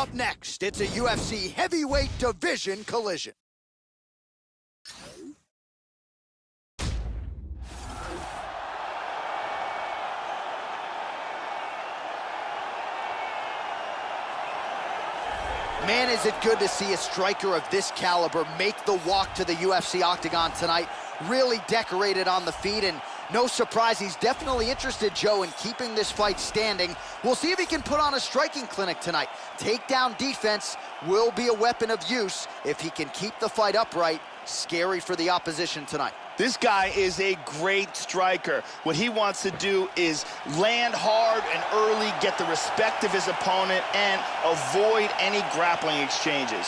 Up next, it's a UFC heavyweight division collision. Man, is it good to see a striker of this caliber make the walk to the UFC octagon tonight. Really decorated on the feet, and no surprise, he's definitely interested, Joe, in keeping this fight standing. We'll see if he can put on a striking clinic tonight. Takedown defense will be a weapon of use if he can keep the fight upright. Scary for the opposition tonight. This guy is a great striker. What he wants to do is land hard and early, get the respect of his opponent, and avoid any grappling exchanges.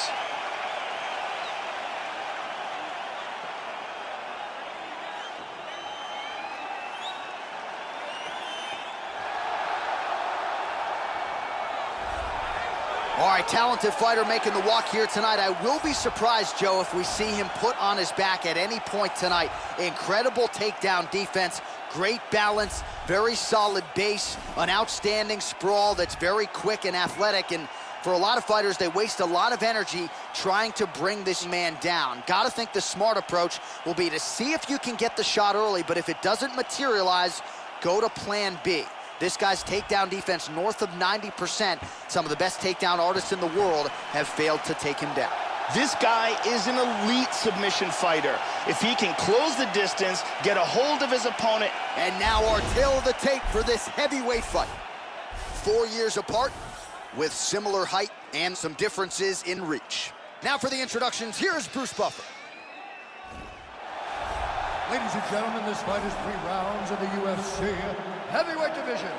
All right, talented fighter making the walk here tonight. I will be surprised, Joe, if we see him put on his back at any point tonight. Incredible takedown defense, great balance, very solid base, an outstanding sprawl that's very quick and athletic. And for a lot of fighters, they waste a lot of energy trying to bring this man down. Gotta think the smart approach will be to see if you can get the shot early, but if it doesn't materialize, go to plan B. This guy's takedown defense north of 90%. Some of the best takedown artists in the world have failed to take him down. This guy is an elite submission fighter. If he can close the distance, get a hold of his opponent. And now our tail of the tape for this heavyweight fight. 4 years apart, with similar height and some differences in reach. Now for the introductions, here's Bruce Buffer. Ladies and gentlemen, this fight is 3 rounds in the UFC heavyweight division.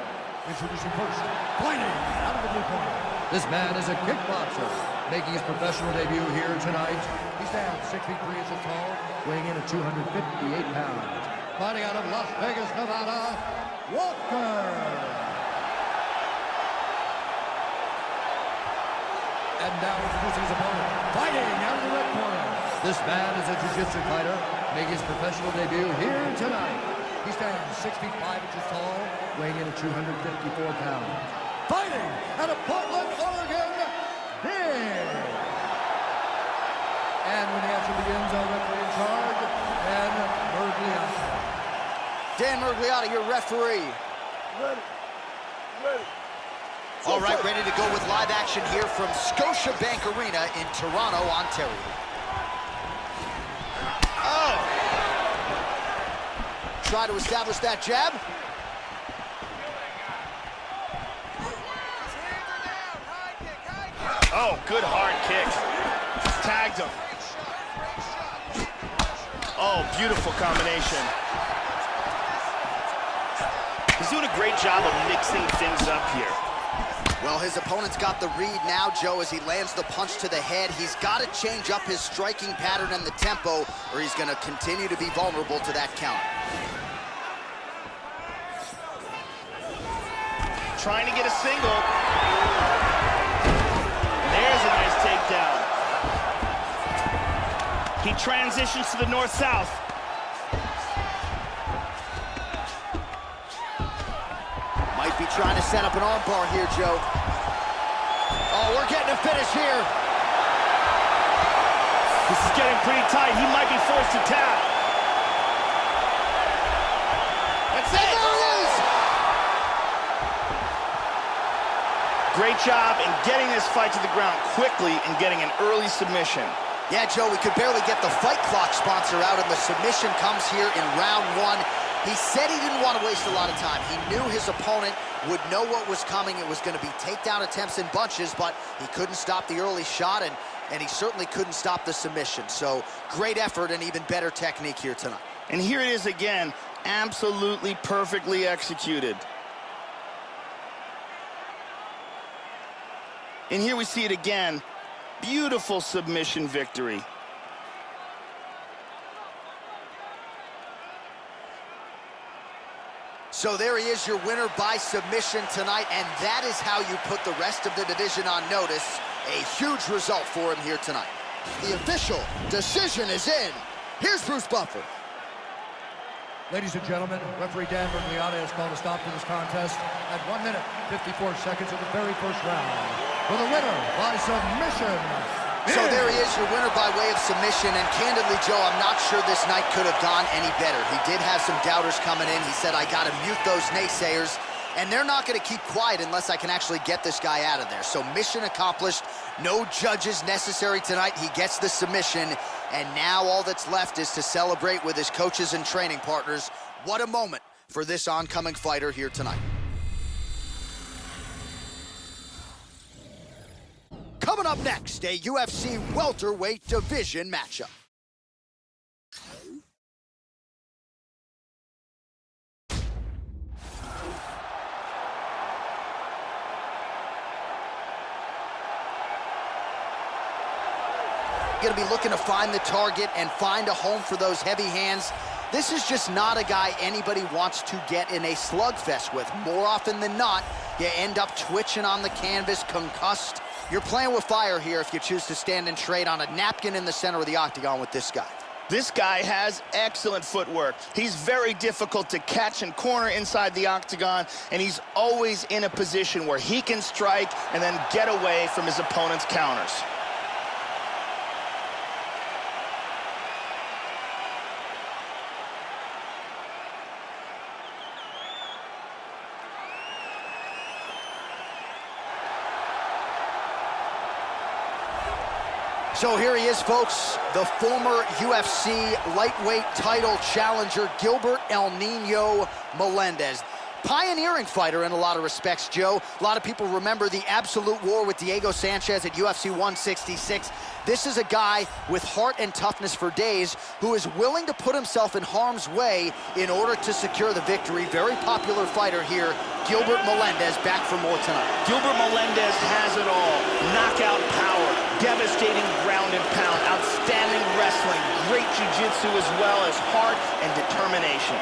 Introducing first, fighting out of the blue corner. This man is a kickboxer, making his professional debut here tonight. He stands 6 feet 3 inches tall, weighing in at 258 pounds. Fighting out of Las Vegas, Nevada, Walker. And now introducing his opponent, fighting out of the red corner. This man is a jiu-jitsu fighter, making his professional debut here tonight. He stands 6 feet 5 inches tall, weighing in at 254 pounds. Fighting out of Portland, Oregon, here. And when the action begins, our referee in charge, Dan Mergliotta. Dan Mergliotta, your referee. Ready. All right, ready to go with live action here from Scotiabank Arena in Toronto, Ontario. Try to establish that jab. Oh, good hard kick. Tagged him. Oh, beautiful combination. He's doing a great job of mixing things up here. Well, his opponent's got the read now, Joe, as he lands the punch to the head. He's got to change up his striking pattern and the tempo, or he's going to continue to be vulnerable to that counter. Trying to get a single. There's a nice takedown. He transitions to the north-south. Might be trying to set up an armbar here, Joe. Oh, we're getting a finish here. This is getting pretty tight. He might be forced to tap. That's it. There it is. Great job in getting this fight to the ground quickly and getting an early submission. Yeah, Joe, we could barely get the fight clock sponsor out, and the submission comes here in round 1. He said he didn't want to waste a lot of time. He knew his opponent would know what was coming. It was going to be takedown attempts in bunches, but he couldn't stop the early shot, and he certainly couldn't stop the submission. So great effort and even better technique here tonight. And here it is again, absolutely perfectly executed. And here we see it again. Beautiful submission victory. So there he is, your winner by submission tonight, and that is how you put the rest of the division on notice. A huge result for him here tonight. The official decision is in. Here's Bruce Buffer. Ladies and gentlemen, referee Dan Mergliotta has called a stop to this contest at 1 minute, 54 seconds of the very first round. for the winner by submission. So there he is, your winner by way of submission, and candidly, Joe, I'm not sure this night could have gone any better. He did have some doubters coming in. He said, I got to mute those naysayers, and they're not going to keep quiet unless I can actually get this guy out of there. So mission accomplished. No judges necessary tonight. He gets the submission, and now all that's left is to celebrate with his coaches and training partners. What a moment for this oncoming fighter here tonight. Coming up next, a UFC welterweight division matchup. Going to be looking to find the target and find a home for those heavy hands. This is just not a guy anybody wants to get in a slugfest with. More often than not, you end up twitching on the canvas, concussed. You're playing with fire here if you choose to stand and trade on a napkin in the center of the octagon with this guy. This guy has excellent footwork. He's very difficult to catch and corner inside the octagon, and he's always in a position where he can strike and then get away from his opponent's counters. So here he is, folks, the former UFC lightweight title challenger, Gilbert El Nino Melendez. Pioneering fighter in a lot of respects, Joe. A lot of people remember the absolute war with Diego Sanchez at UFC 166. This is a guy with heart and toughness for days who is willing to put himself in harm's way in order to secure the victory. Very popular fighter here, Gilbert Melendez, back for more tonight. Gilbert Melendez has it all. Knockout power, devastating ground and pound, outstanding wrestling, great jiu-jitsu as well as heart and determination.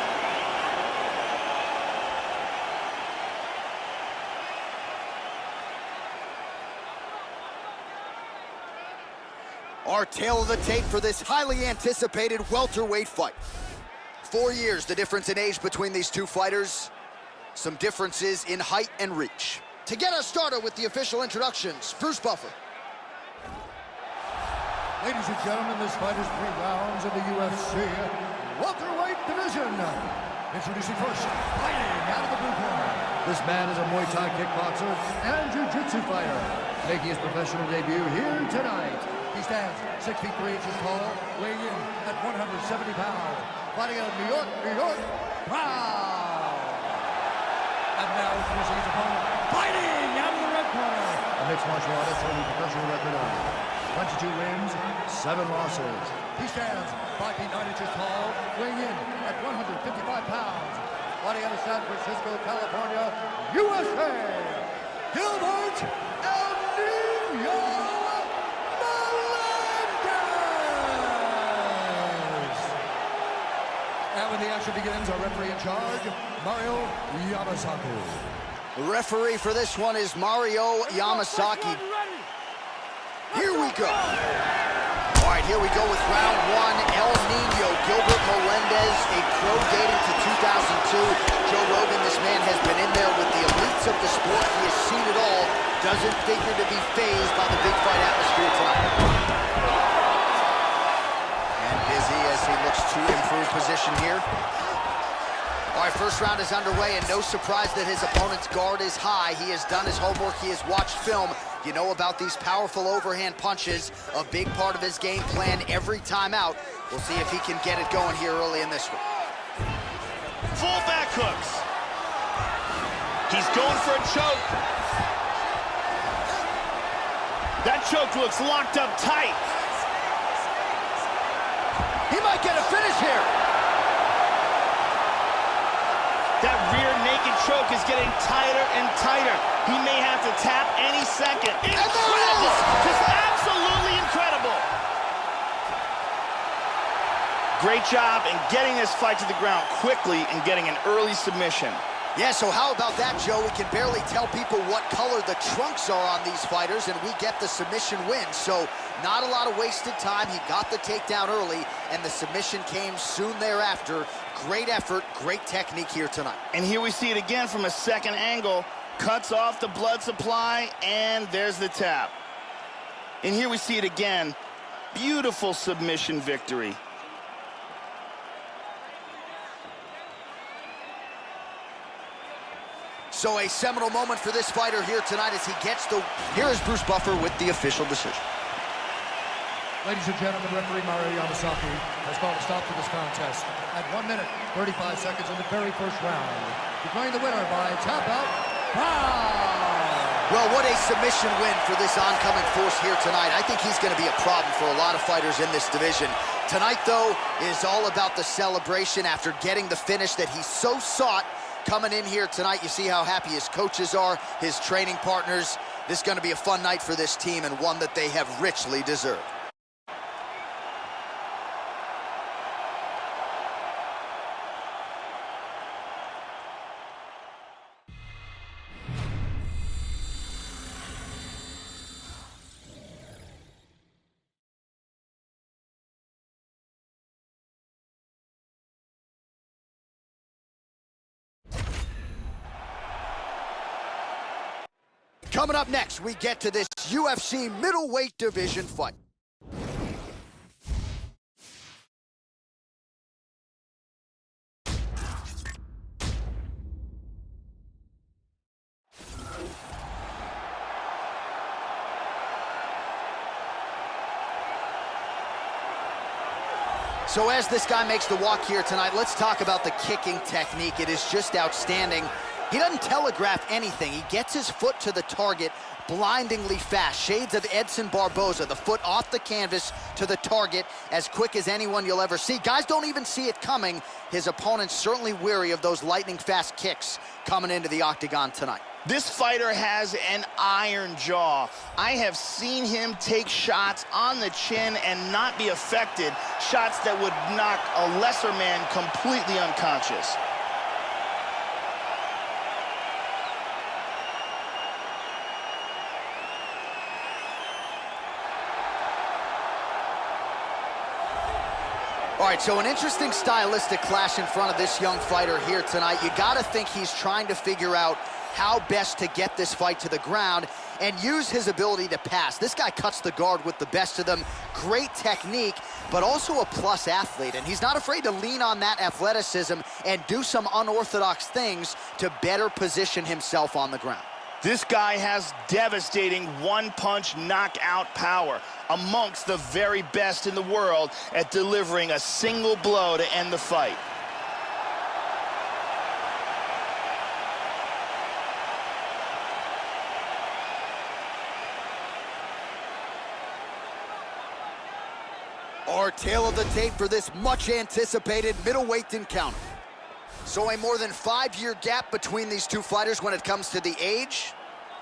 Our tale of the tape for this highly anticipated welterweight fight. 4 years, the difference in age between these two fighters. Some differences in height and reach. To get us started with the official introductions, Bruce Buffer. Ladies and gentlemen, this fight is 3 rounds in the UFC welterweight division. Introducing first, fighting out of the blue corner. This man is a Muay Thai kickboxer and jiu-jitsu fighter, making his professional debut here tonight. He stands 6 feet 3 inches tall, weighing in at 170 pounds. Fighting out of New York, proud. And now introducing his opponent, fighting out of the red corner. A mixed martial artist holding a professional record of 22 wins, 7 losses. He stands 5 feet 9 inches tall, weighing in at 155 pounds. Fighting out of San Francisco, California, USA, Gilbert El Nino Melendez. And when the action begins, our referee in charge, Mario Yamasaki. The referee for this one is Mario Yamasaki. Here we go. All right, here we go with round 1. El Nino, Gilbert Melendez, a pro dating to 2002. Joe Rogan, this man has been in there with the elites of the sport. He has seen it all. Doesn't figure to be fazed by the big fight atmosphere tonight. And busy as he looks to improve position here. All right, first round is underway, and no surprise that his opponent's guard is high. He has done his homework. He has watched film. You know about these powerful overhand punches, a big part of his game plan every time out. We'll see if he can get it going here early in this one. Full back hooks. He's going for a choke. That choke looks locked up tight. He might get a finish here. That rear naked choke is getting tighter and tighter. He may have to tap any second. Incredible! Just absolutely incredible! Great job in getting this fight to the ground quickly and getting an early submission. Yeah, so how about that, Joe? We can barely tell people what color the trunks are on these fighters, and we get the submission win. So not a lot of wasted time. He got the takedown early, and the submission came soon thereafter. Great effort, great technique here tonight. And here we see it again from a second angle. Cuts off the blood supply, and there's the tap. And here we see it again. Beautiful submission victory. So a seminal moment for this fighter here tonight as he gets the... Here is Bruce Buffer with the official decision. Ladies and gentlemen, referee Mario Yamasaki has called a stop to this contest at 1 minute, 35 seconds in the very first round. Declaring the winner by tap out, Well, what a submission win for this oncoming force here tonight. I think he's going to be a problem for a lot of fighters in this division. Tonight, though, is all about the celebration after getting the finish that he so sought. Coming in here tonight, you see how happy his coaches are, his training partners. This is going to be a fun night for this team and one that they have richly deserved. Coming up next, we get to this UFC middleweight division fight. So as this guy makes the walk here tonight, let's talk about the kicking technique. It is just outstanding. He doesn't telegraph anything. He gets his foot to the target blindingly fast. Shades of Edson Barboza, the foot off the canvas to the target as quick as anyone you'll ever see. Guys don't even see it coming. His opponent's certainly weary of those lightning fast kicks coming into the octagon tonight. This fighter has an iron jaw. I have seen him take shots on the chin and not be affected. Shots that would knock a lesser man completely unconscious. All right, so an interesting stylistic clash in front of this young fighter here tonight. You got to think he's trying to figure out how best to get this fight to the ground and use his ability to pass. This guy cuts the guard with the best of them. Great technique, but also a plus athlete. And he's not afraid to lean on that athleticism and do some unorthodox things to better position himself on the ground. This guy has devastating one-punch knockout power, amongst the very best in the world at delivering a single blow to end the fight. Our tale of the tape for this much-anticipated middleweight encounter. So a more than 5-year gap between these two fighters when it comes to the age,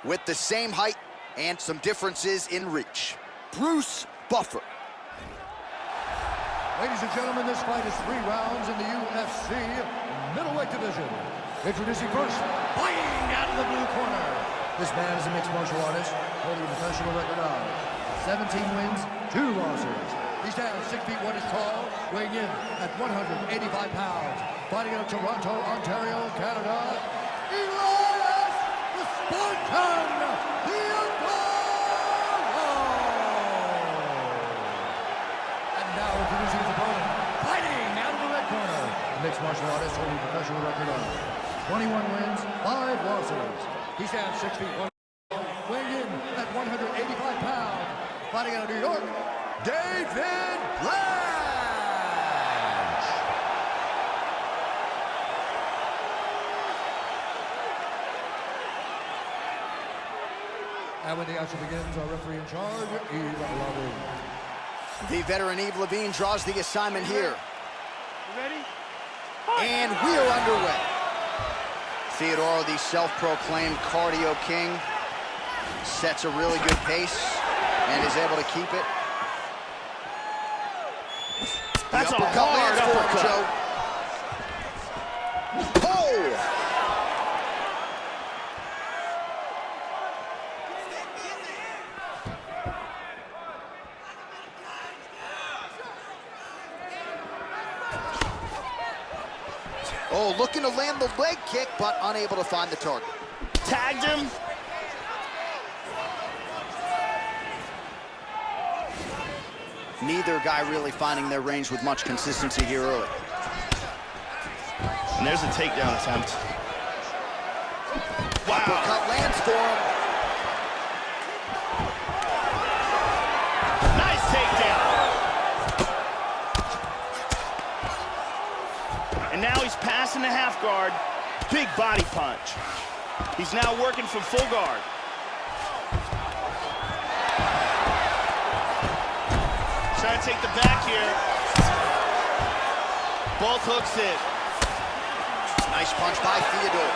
with the same height and some differences in reach. Bruce Buffer. Ladies and gentlemen, this fight is 3 rounds in the UFC middleweight division. Introducing first, fighting out of the blue corner. This man is a mixed martial artist holding a professional record of 17 wins, 2 losses. He stands 6 feet 1 inch tall, weighing in at 185 pounds. Fighting out of Toronto, Ontario, Canada, Elias the Spartan Theodoro! And now introducing his opponent, fighting out of the red corner. Mixed martial artist holding a professional record of 21 wins, 5 losses. He stands 6 feet 1, weighing in at 185 pounds. Fighting out of New York, David Blanch! And when the action begins, our referee in charge, Yves Lavigne. The veteran Yves Lavigne draws the assignment here. You ready? And we are underway. Theodoro, the self-proclaimed cardio king, sets a really good pace and is able to keep it. That's a uppercut hard lands for uppercut. Joe. Oh! Oh, looking to land the leg kick, but unable to find the target. tagged him. Neither guy really finding their range with much consistency here early. And there's a takedown attempt. Wow. Uppercut lands for him. Nice takedown. And now he's passing the half guard. Big body punch. He's now working from full guard. Trying to take the back here. Both hooks in. Nice punch by Theodore.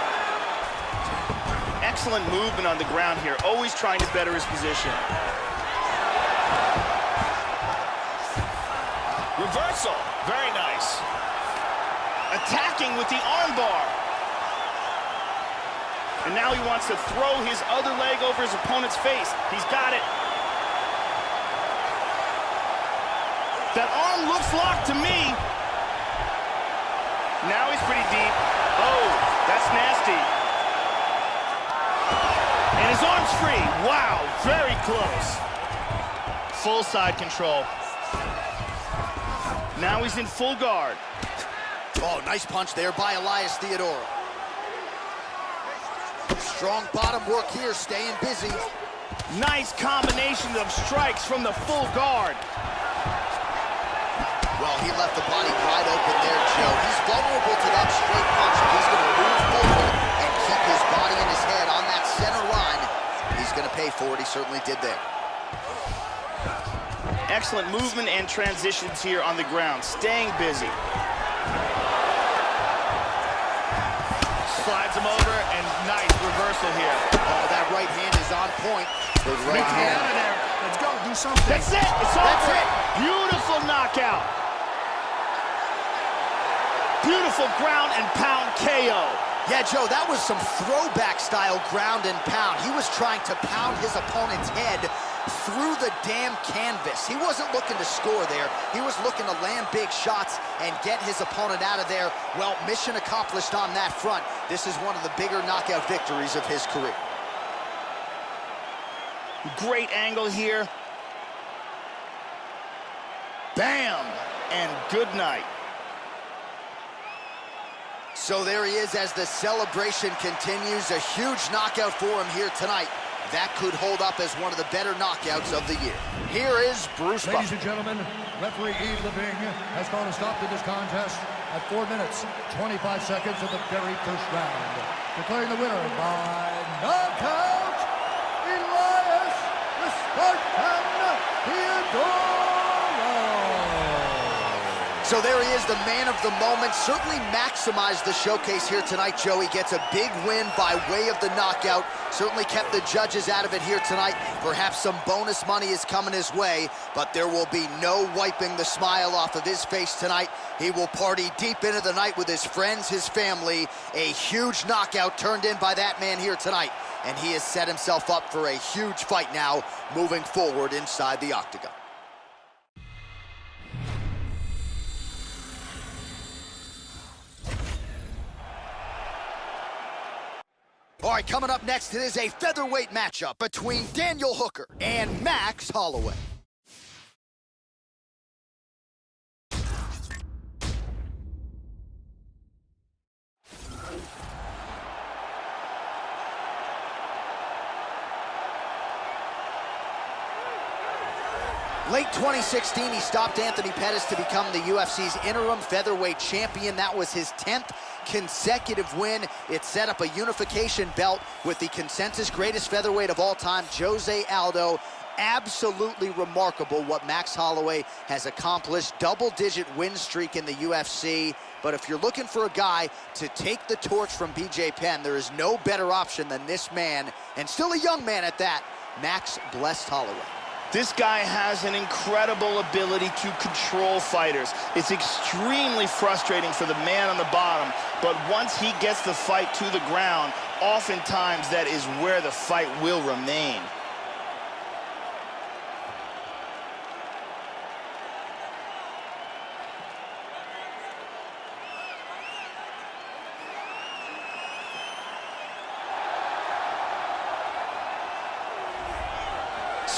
Excellent movement on the ground here. Always trying to better his position. Reversal. Very nice. Attacking with the armbar. And now he wants to throw his other leg over his opponent's face. He's got it. That arm looks locked to me. Now he's pretty deep. Oh, that's nasty. And his arm's free. Wow, very close. Full side control. Now he's in full guard. Oh, nice punch there by Elias Theodore. Strong bottom work here, staying busy. Nice combination of strikes from the full guard. Well, he left the body wide open there, Joe. He's vulnerable to that straight punch. If he's going to move forward and keep his body and his head on that center line, he's going to pay for it. He certainly did there. Excellent movement and transitions here on the ground. Staying busy. Slides him over, and nice reversal here. Oh, that right hand is on point. Big right hand. Out of there. Let's go. Do something. That's it. It's over. That's it. Beautiful knockout. Beautiful ground and pound KO. Yeah, Joe, that was some throwback-style ground and pound. He was trying to pound his opponent's head through the damn canvas. He wasn't looking to score there. He was looking to land big shots and get his opponent out of there. Well, mission accomplished on that front. This is one of the bigger knockout victories of his career. Great angle here. Bam! And good night. So there he is as the celebration continues. A huge knockout for him here tonight. That could hold up as one of the better knockouts of the year. Here is Bruce Buffer. Ladies and gentlemen, referee Yves Leving has called a stop to this contest at 4 minutes, 25 seconds of the very first round. Declaring the winner by knockout, Elias the Spartan Theodore. So there he is, the man of the moment. Certainly maximized the showcase here tonight, Joe. He gets a big win by way of the knockout. Certainly kept the judges out of it here tonight. Perhaps some bonus money is coming his way, but there will be no wiping the smile off of his face tonight. He will party deep into the night with his friends, his family. A huge knockout turned in by that man here tonight, and he has set himself up for a huge fight now moving forward inside the octagon. All right, coming up next, it is a featherweight matchup between Daniel Hooker and Max Holloway. Late 2016, he stopped Anthony Pettis to become the UFC's interim featherweight champion. That was his 10th consecutive win. It set up a unification belt with the consensus greatest featherweight of all time, Jose Aldo. Absolutely remarkable what Max Holloway has accomplished. Double-digit win streak in the UFC. But if you're looking for a guy to take the torch from BJ Penn, there is no better option than this man, and still a young man at that, Max Blessed Holloway. This guy has an incredible ability to control fighters. It's extremely frustrating for the man on the bottom, but once he gets the fight to the ground, oftentimes that is where the fight will remain.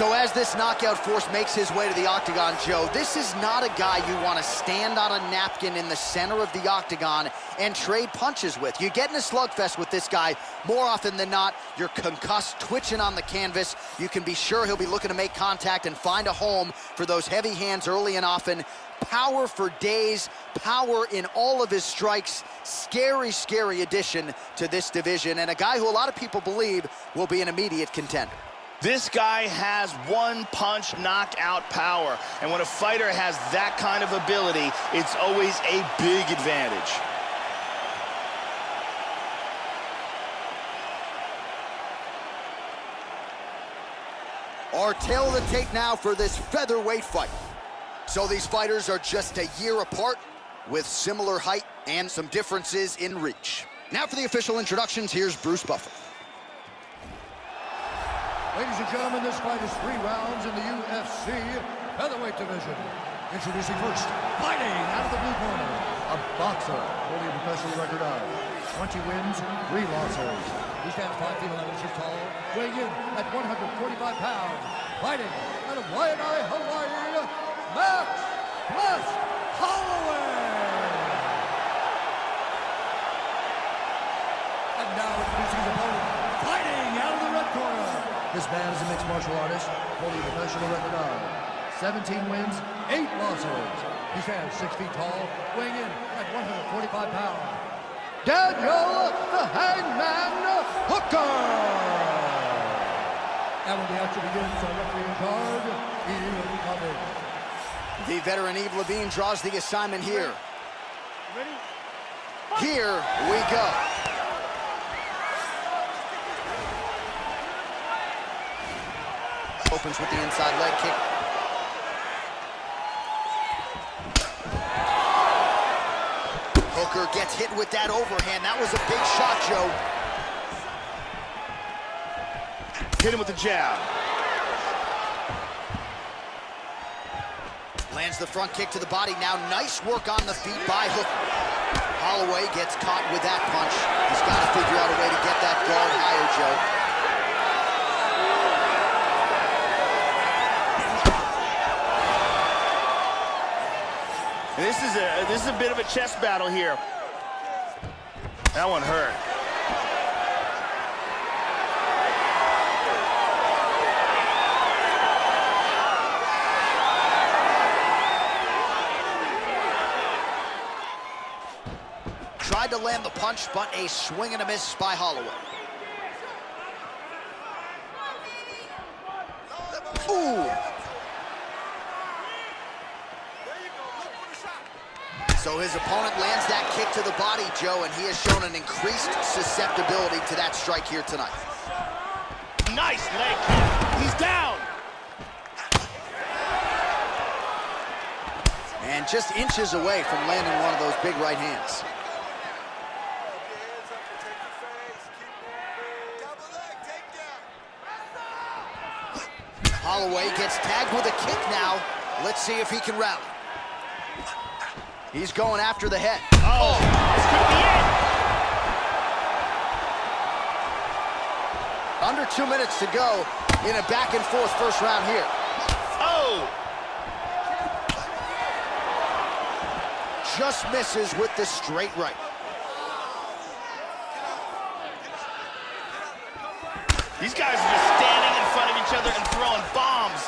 So as this knockout force makes his way to the octagon, Joe, this is not a guy you want to stand on a napkin in the center of the octagon and trade punches with. You get in a slugfest with this guy, more often than not, you're concussed, twitching on the canvas. You can be sure he'll be looking to make contact and find a home for those heavy hands early and often. Power for days, power in all of his strikes. Scary, scary addition to this division, and a guy who a lot of people believe will be an immediate contender. This guy has one-punch knockout power, and when a fighter has that kind of ability, it's always a big advantage. Our tale of the tape now for this featherweight fight. So these fighters are just a year apart with similar height and some differences in reach. Now for the official introductions, here's Bruce Buffer. Ladies and gentlemen, this fight is 3 rounds in the UFC featherweight division. Introducing first, fighting out of the blue corner, a boxer holding a professional record of 20 wins, 3 losses. He stands 5 feet 11 inches tall, weighing in at 145 pounds. Fighting out of Waianae, Hawaii, Max Plus Holloway. And now introducing his opponent, fighting out of the red corner. This man is a mixed martial artist, holding a professional record of 17 wins, 8 losses. He stands 6 feet tall, weighing in at 145 pounds. Daniel the Hangman Hooker! And when the action begins, our referee in charge, Ian Cummings. The veteran Yves Levine draws the assignment here. Ready? Here we go. Opens with the inside leg kick. Hooker gets hit with that overhand. That was a big shot, Joe. Hit him with the jab. Lands the front kick to the body. Now nice work on the feet by Hooker. Holloway gets caught with that punch. He's got to figure out a way to get that guard higher, Joe. This is a bit of a chest battle here. That one hurt. Tried to land the punch, but a swing and a miss by Holloway. Ooh. So his opponent lands that kick to the body, Joe, and he has shown an increased susceptibility to that strike here tonight. Nice leg kick. He's down. And just inches away from landing one of those big right hands. Holloway gets tagged with a kick now. Let's see if he can rally. He's going after the head. Oh, this could be it. Under 2 minutes to go in a back-and-forth first round here. Oh! Just misses with the straight right. These guys are just standing in front of each other and throwing bombs.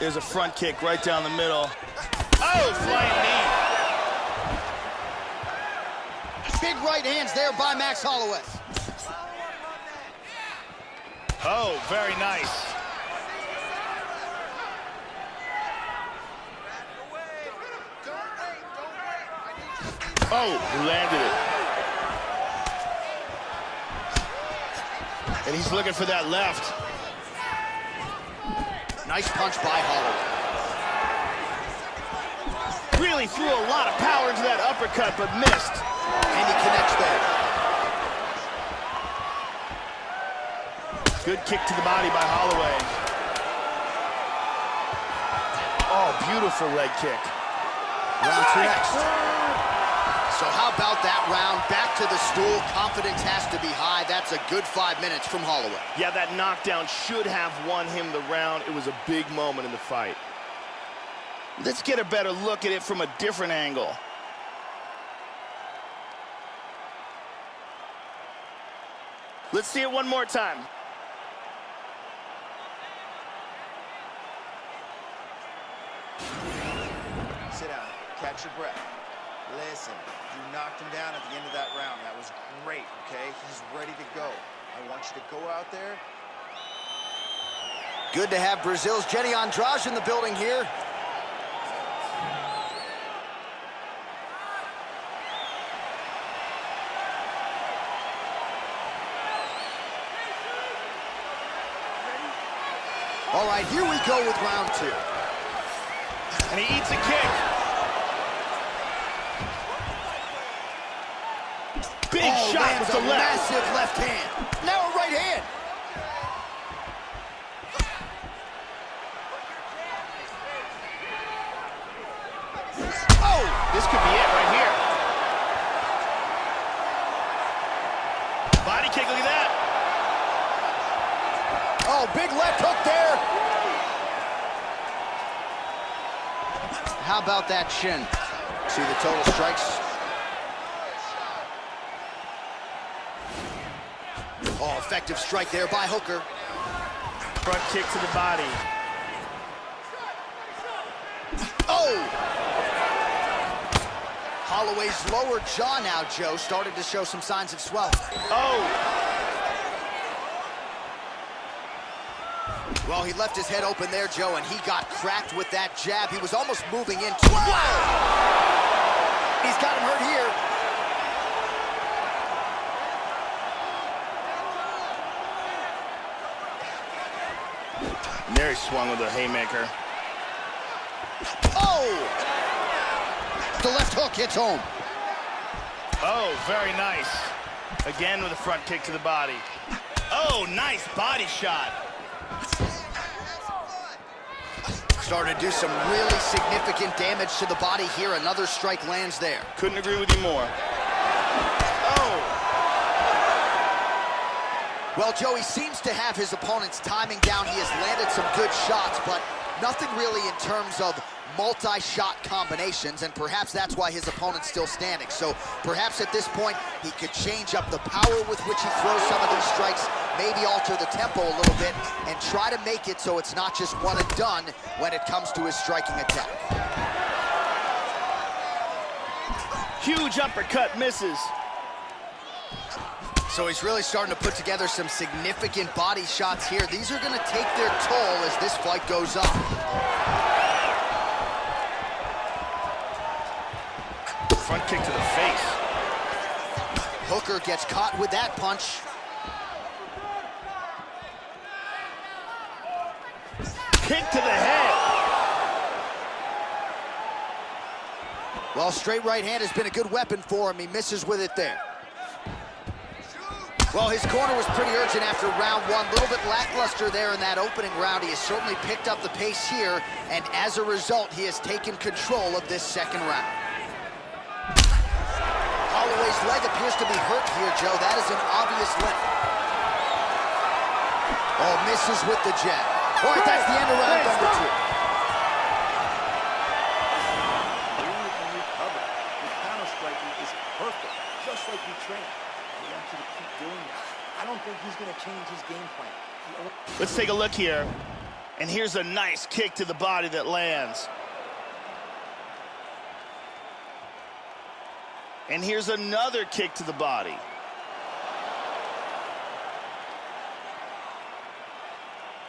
There's a front kick right down the middle. Oh, flying knee. Big right hands there by Max Holloway. Oh, very nice. Oh, he landed it. And he's looking for that left. Nice punch by Holloway. Really threw a lot of power into that uppercut, but missed. And he connects there. Good kick to the body by Holloway. Oh, beautiful leg kick. Round 2 next. So how about that round? Back to the stool. Confidence has to be high. That's a good 5 minutes from Holloway. Yeah, that knockdown should have won him the round. It was a big moment in the fight. Let's get a better look at it from a different angle. Let's see it one more time. Sit down, catch your breath. Listen, you knocked him down at the end of that round. That was great, okay? He's ready to go. I want you to go out there. Good to have Brazil's Jenny Andrade in the building here. All right, here we go with round 2. And he eats a kick. Big shot with the left. Massive left hand. Now a right hand. Oh, this could be it right here. Body kick, look at that. Oh, big left hook there. How about that shin? See the total strikes. Oh, effective strike there by Hooker. Front kick to the body. Oh! Holloway's lower jaw now, Joe, started to show some signs of swelling. Oh! Well, he left his head open there, Joe, and he got cracked with that jab. He was almost moving into it. Wow! He's got him hurt here. And there he swung with a haymaker. Oh! The left hook hits home. Oh, very nice. Again with a front kick to the body. Oh, nice body shot. Starting to do some really significant damage to the body here. Another strike lands there. Couldn't agree with you more. Oh! Well, Joe, he seems to have his opponent's timing down. He has landed some good shots, but nothing really in terms of multi-shot combinations, and perhaps that's why his opponent's still standing. So perhaps at this point, he could change up the power with which he throws some of these strikes, maybe alter the tempo a little bit, and try to make it so it's not just one and done when it comes to his striking attack. Huge uppercut misses. So he's really starting to put together some significant body shots here. These are going to take their toll as this fight goes up. Front kick to the face. Hooker gets caught with that punch. Kick to the head. Well, straight right hand has been a good weapon for him. He misses with it there. Well, his corner was pretty urgent after round 1. A little bit lackluster there in that opening round. He has certainly picked up the pace here, and as a result, he has taken control of this second round. Holloway's leg appears to be hurt here, Joe. That is an obvious limp. Oh, misses with the jab. All right, that's the end of round number 2. The counter striking is perfect, just like we trained. I want you to keep doing that. I don't think he's going to change his game plan. Let's take a look here. And here's a nice kick to the body that lands. And here's another kick to the body.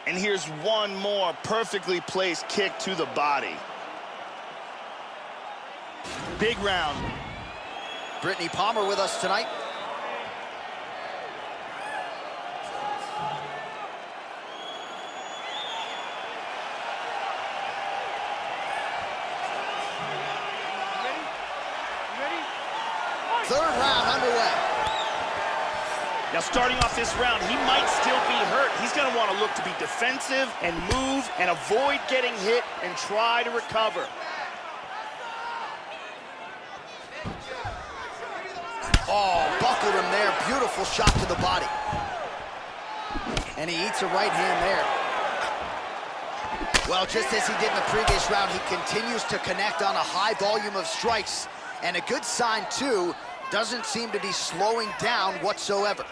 And here's one more perfectly placed kick to the body. Big round. Brittany Palmer with us tonight. Third round underway. Now starting off this round, he might still be hurt. He's going to want to look to be defensive and move and avoid getting hit and try to recover. powerful shot to the body. And he eats a right hand there. Well, just as he did in the previous round, he continues to connect on a high volume of strikes. And a good sign, too, doesn't seem to be slowing down whatsoever.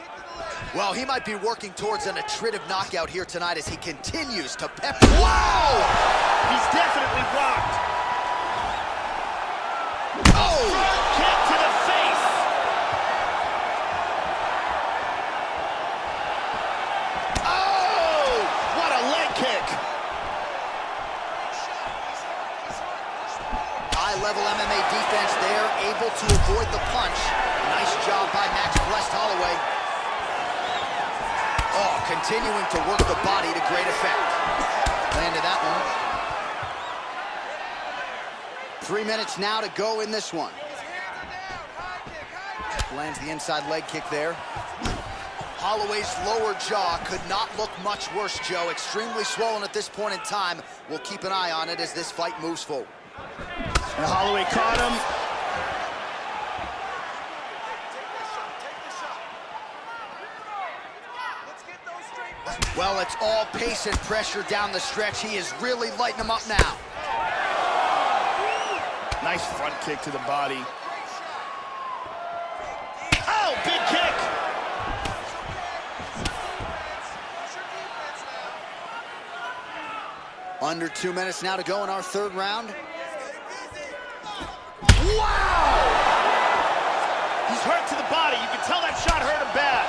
Well, he might be working towards an attritive knockout here tonight as he continues to pepper. Wow! He's definitely rocked. Oh! Front kick to the face. Oh! What a leg kick. High-level MMA defense there, able to avoid the punch. Nice job by Max Blessed Holloway. Oh, continuing to work the body to great effect. Landed that one. 3 minutes now to go in this one. Lands the inside leg kick there. Holloway's lower jaw could not look much worse, Joe. Extremely swollen at this point in time. We'll keep an eye on it as this fight moves forward. And Holloway caught him. Well, it's all pace and pressure down the stretch. He is really lighting him up now. Nice front kick to the body. Oh, big kick! Under 2 minutes now to go in our third round. Wow! He's hurt to the body. You can tell that shot hurt him bad.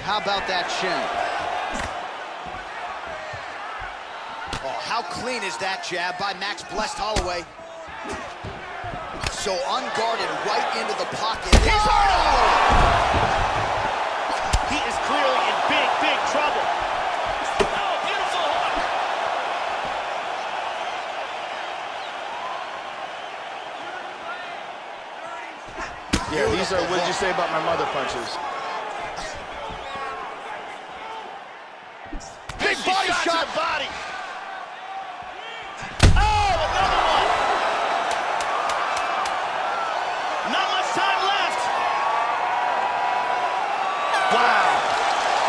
How about that shin? Oh, how clean is that jab by Max Blessed Holloway? So unguarded right into the pocket. He's hurt! He is clearly in big, big trouble. Oh, beautiful hook! Yeah, these are, what did you say about my mother punches? Big body shot! To the body! Oh, another one! Not much time left! Wow!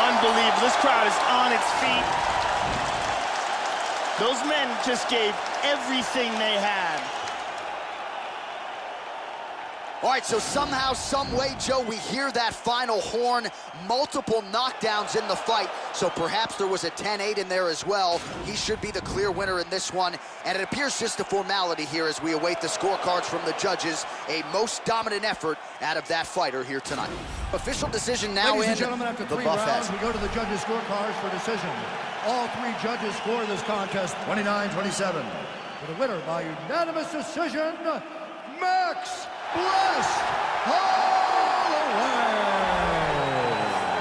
Unbelievable. This crowd is on its feet. Those men just gave everything they had. All right, so somehow, some way, Joe, we hear that final horn. Multiple knockdowns in the fight, so perhaps there was a 10-8 in there as well. He should be the clear winner in this one, and it appears just a formality here as we await the scorecards from the judges. A most dominant effort out of that fighter here tonight. Official decision now. Ladies in and gentlemen, after the 3 buff rounds, we go to the judges' scorecards for decision. All 3 judges score this contest 29-27. For the winner by unanimous decision, Max Blessed Holloway.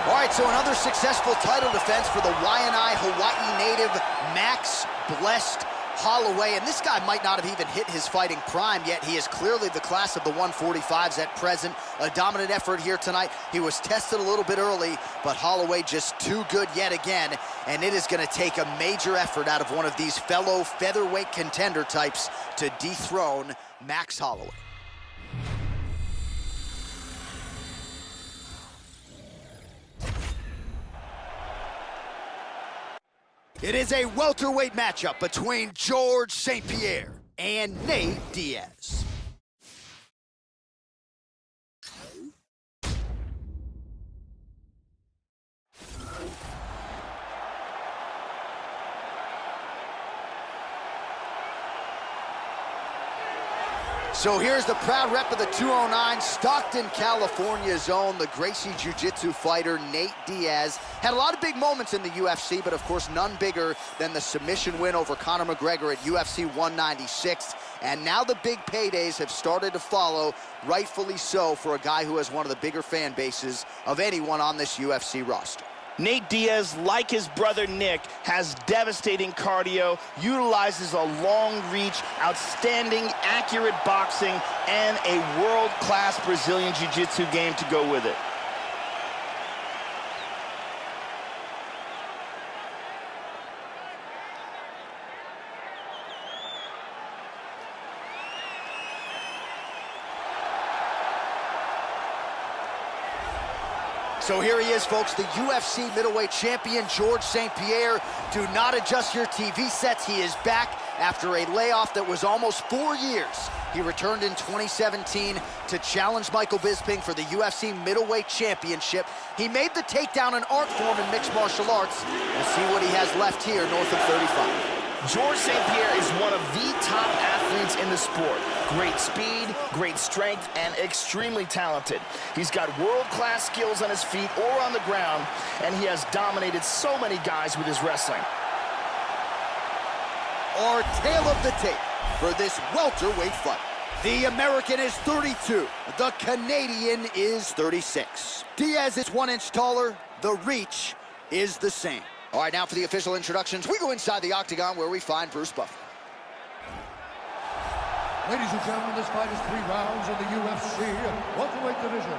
All right, so another successful title defense for the Waianae, Hawaii native Max Blessed Holloway. And this guy might not have even hit his fighting prime yet. He is clearly the class of the 145s at present. A dominant effort here tonight. He was tested a little bit early, but Holloway just too good yet again. And it is going to take a major effort out of one of these fellow featherweight contender types to dethrone Max Holloway. It is a welterweight matchup between George St. Pierre and Nate Diaz. So here's the proud rep of the 209, Stockton, California's own, the Gracie Jiu-Jitsu fighter, Nate Diaz. Had a lot of big moments in the UFC, but of course none bigger than the submission win over Conor McGregor at UFC 196. And now the big paydays have started to follow, rightfully so, for a guy who has one of the bigger fan bases of anyone on this UFC roster. Nate Diaz, like his brother Nick, has devastating cardio, utilizes a long reach, outstanding, accurate boxing, and a world-class Brazilian Jiu-Jitsu game to go with it. So here he is, folks, the UFC middleweight champion, Georges St-Pierre. Do not adjust your TV sets. He is back after a layoff that was almost 4 years. He returned in 2017 to challenge Michael Bisping for the UFC middleweight championship. He made the takedown an art form in mixed martial arts. We'll see what he has left here north of 35. Georges St-Pierre is one of the top athletes in the sport. Great speed, great strength, and extremely talented. He's got world-class skills on his feet or on the ground, and he has dominated so many guys with his wrestling. Our tale of the tape for this welterweight fight. The American is 32. The Canadian is 36. Diaz is 1 inch taller. The reach is the same. All right, now for the official introductions, we go inside the octagon where we find Bruce Buffer. Ladies and gentlemen, this fight is 3 rounds in the UFC welterweight division.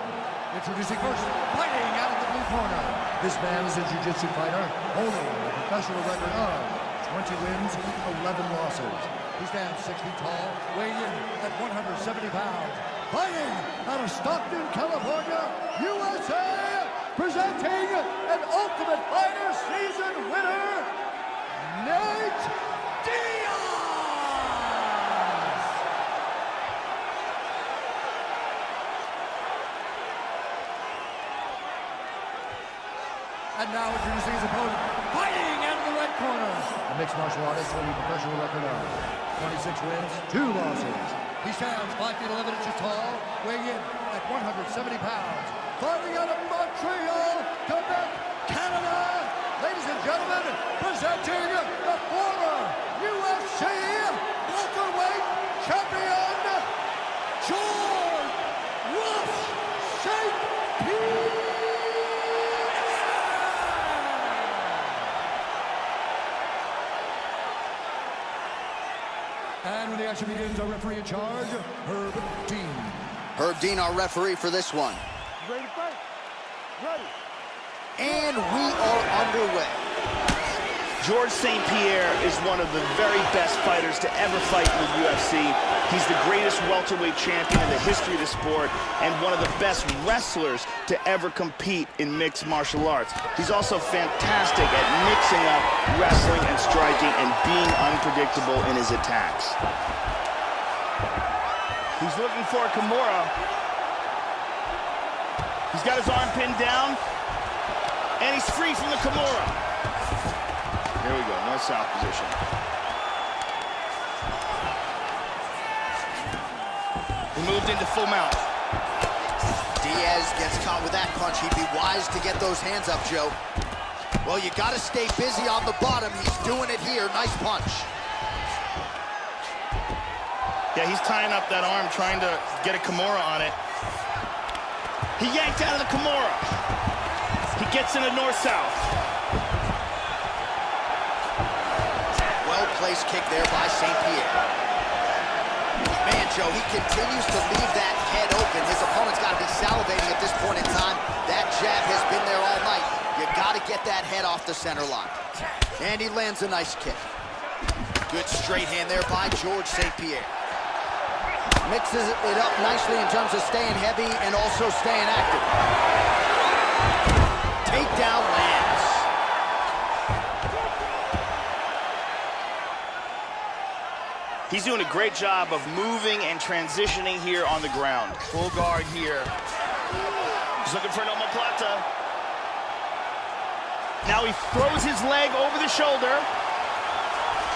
Introducing first, fighting out of the blue corner. This man is a jiu-jitsu fighter, holding a professional record of 20 wins, 11 losses. He stands 6 feet tall, weighing in at 170 pounds. Fighting out of Stockton, California, USA, presenting an Ultimate Fighter season winner, Nate Diaz! And now introducing his opponent, fighting out of the red corner. A mixed martial artist with a professional record of 26 wins, 2 losses. He stands 5 feet 11 inches tall, weighing in at 170 pounds. Fighting out of Montreal, Quebec, Canada. Ladies and gentlemen, presenting the former UFC welterweight champion, Georges St-Pierre. And when the action begins, our referee in charge, Herb Dean. Herb Dean, our referee for this one. Ready to fight? Ready. And we are underway. Georges St-Pierre is one of the very best fighters to ever fight in the UFC. He's the greatest welterweight champion in the history of the sport and one of the best wrestlers to ever compete in mixed martial arts. He's also fantastic at mixing up wrestling and striking and being unpredictable in his attacks. He's looking for a Kimura. He's got his arm pinned down, and he's free from the Kimura. There we go, north-south position. He moved into full mount. Diaz gets caught with that punch. He'd be wise to get those hands up, Joe. Well, you got to stay busy on the bottom. He's doing it here. Nice punch. Yeah, he's tying up that arm, trying to get a Kimura on it. He yanked out of the Kimura. He gets into north-south. Well-placed kick there by St-Pierre. Man, Joe, he continues to leave that head open. His opponent's got to be salivating at this point in time. That jab has been there all night. You got to get that head off the center line. And he lands a nice kick. Good straight hand there by Georges St-Pierre. Mixes it up nicely in terms of staying heavy and also staying active. Takedown lands. He's doing a great job of moving and transitioning here on the ground. Full guard here. He's looking for an omoplata. Now he throws his leg over the shoulder.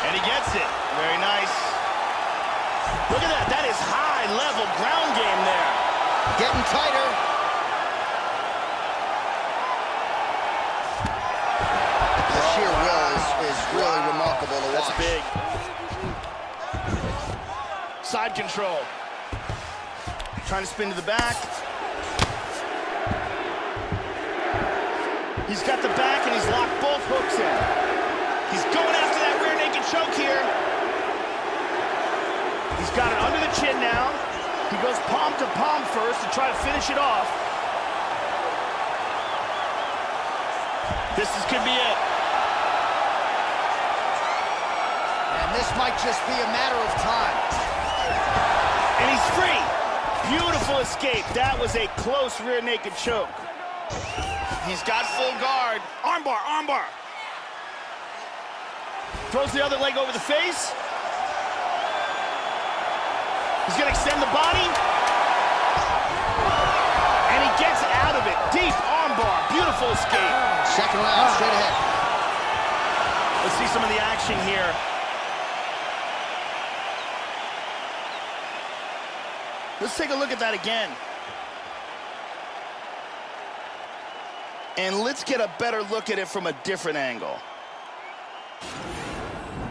And he gets it. Very nice. Look at that. That is high-level ground game there. Getting tighter. The sheer will is really remarkable to watch. That's big. Side control. Trying to spin to the back. He's got the back and he's locked both hooks in. He's going after that rear naked choke here. He's got it under the chin now. He goes palm to palm first to try to finish it off. Could be it. And this might just be a matter of time. And he's free. Beautiful escape. That was a close rear naked choke. He's got full guard. Armbar, armbar. Throws the other leg over the face. He's gonna extend the body. And he gets out of it. Deep armbar, beautiful escape. Second round, straight ahead. Let's see some of the action here. Let's take a look at that again. And let's get a better look at it from a different angle.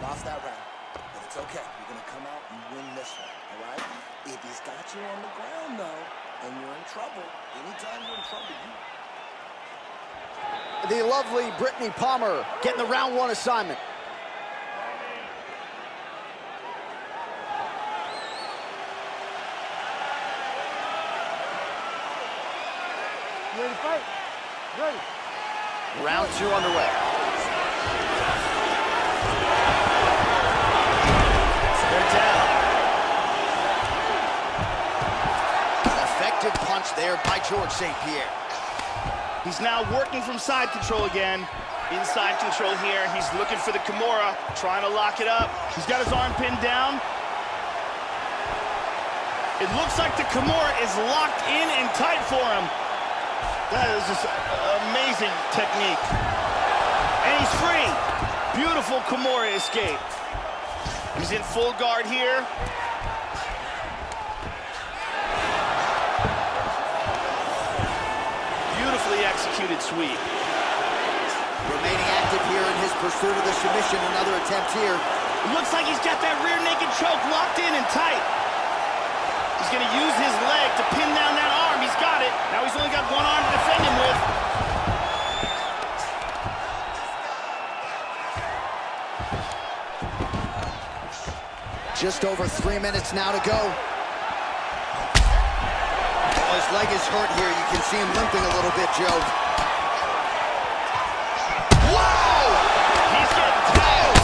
Lost that round, but it's okay. You're gonna come out and win this one, all right? If he's got you on the ground, though, and you're in trouble, anytime you're in trouble, The lovely Brittany Palmer getting the round one assignment. You ready to fight? Ready. Round two underway. They're down. Effective punch there by George St. Pierre. He's now working from side control again. Inside control here. He's looking for the Kimura, trying to lock it up. He's got his arm pinned down. It looks like the Kimura is locked in and tight for him. That is just amazing technique. And he's free. Beautiful Kimura escape. He's in full guard here. Beautifully executed sweep. Remaining active here in his pursuit of the submission. Another attempt here. It looks like he's got that rear naked choke locked in and tight. He's gonna use his leg to pin down that arm. He's got it. Now he's only got one arm to defend him with. Just over 3 minutes now to go. Oh, his leg is hurt here. You can see him limping a little bit, Joe. Whoa! He's getting tagged.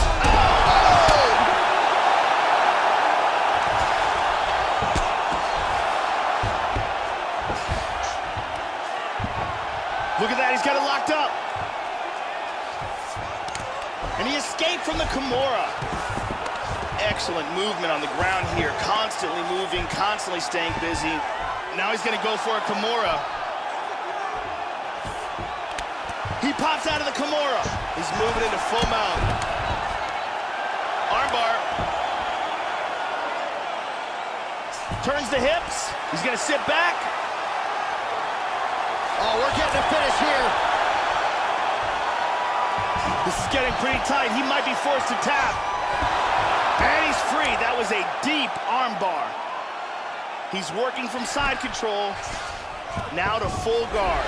Look at that, he's got it locked up. And he escaped from the Kimura. Excellent movement on the ground here, constantly moving, constantly staying busy. Now he's gonna go for a Kimura. He pops out of the Kimura. He's moving into full mount. Armbar. Turns the hips. He's gonna sit back. Oh, we're getting a finish here. This is getting pretty tight. He might be forced to tap. And he's free. That was a deep armbar. He's working from side control. Now to full guard.